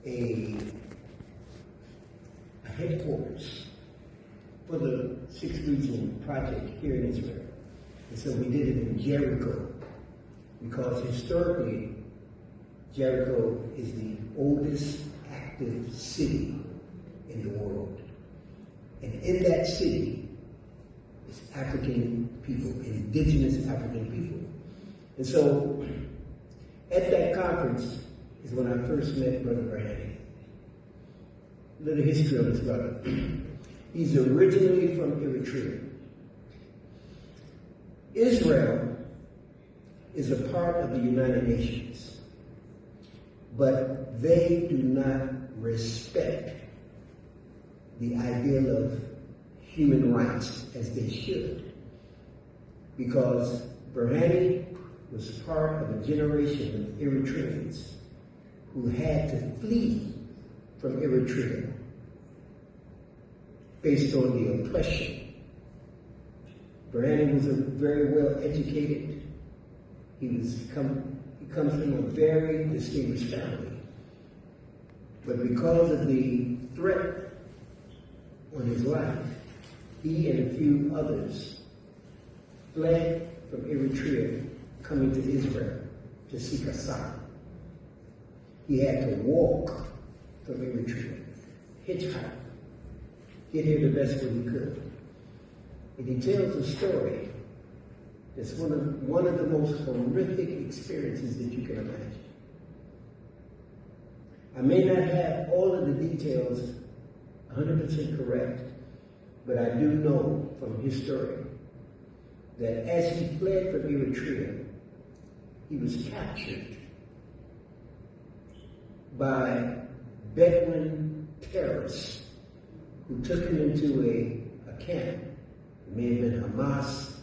a headquarters for the Sixth Region Project here in Israel. And so we did it in Jericho, because historically, Jericho is the oldest active city in the world. And in that city is African people, indigenous African people. And so at that conference is when I first met Brother Brahani. A little history of this brother. He's originally from Eritrea. Israel is a part of the United Nations, but they do not respect the ideal of human rights as they should, because Brahani was part of a generation of Eritreans who had to flee from Eritrea based on the oppression. Brahani was a very well educated. He comes from a very distinguished family. But because of the threat on his life, he and a few others fled from Eritrea, coming to Israel to seek asylum. He had to walk from Eritrea, hitchhike, get here the best way he could. And he tells a story that's one of the most horrific experiences that you can imagine. I may not have all of the details 100% correct, but I do know from his story that as he fled from Eritrea, he was captured by Bedouin terrorists who took him into a camp. It may have been Hamas,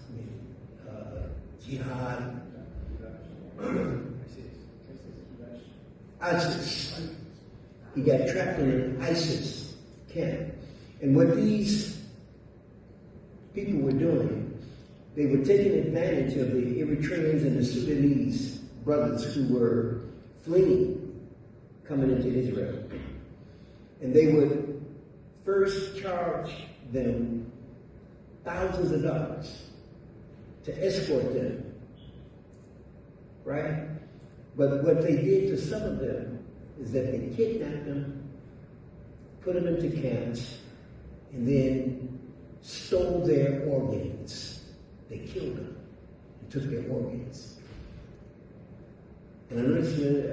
Jihad, ISIS. He got trapped in an ISIS camp. And what these people were doing, they were taking advantage of the Eritreans and the Sudanese brothers who were fleeing, coming into Israel. And they would first charge them thousands of dollars to escort them, right? But what they did to some of them is that they kidnapped them, put them into camps, and then stole their organs. They killed them and took their organs. And I listened,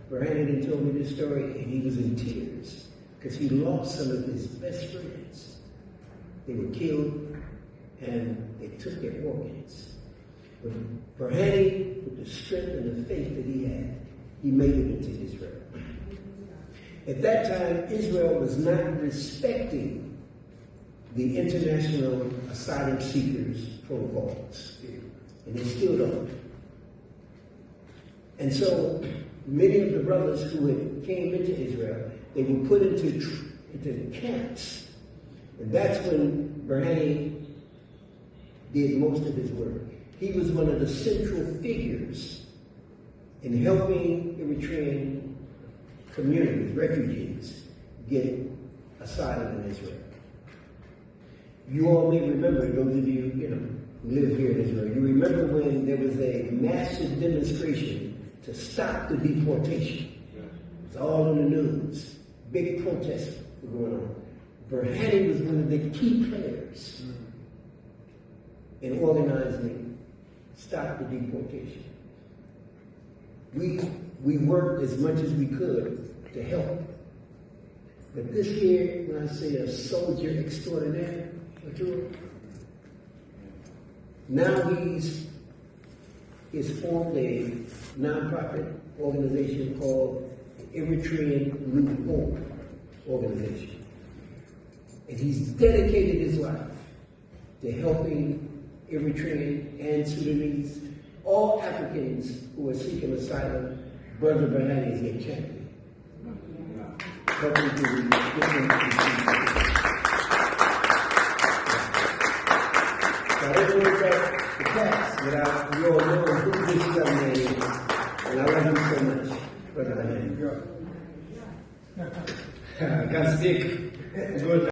Brandon told me this story, and he was in tears because he lost some of his best friends. They were killed, and they took their organs. But Brahani, with the strength and the faith that he had, he made it into Israel. At that time, Israel was not respecting the international asylum seekers protocols, and they still don't. And so many of the brothers who came into Israel, they were put into camps, and that's when Brahani did most of his work. He was one of the central figures in helping Eritrean communities, refugees, get asylum in Israel. You all may remember, those of you, who live here in Israel, you remember when there was a massive demonstration to stop the deportation. It's all on the news. Big protests were going on. Brahani was one of the key players in organizing stop the deportation. We worked as much as we could to help. But this here, when I say a soldier extraordinaire, now he's formed a nonprofit organization called the Eritrean New Hope Organization. And he's dedicated his life to helping Eritrean and Sudanese, all Africans who are seeking asylum. Brother Brahani is their champion. Helping to I don't know about the past, but you all know who this young man is, and I love him so much, Brother Brahani. Can speak good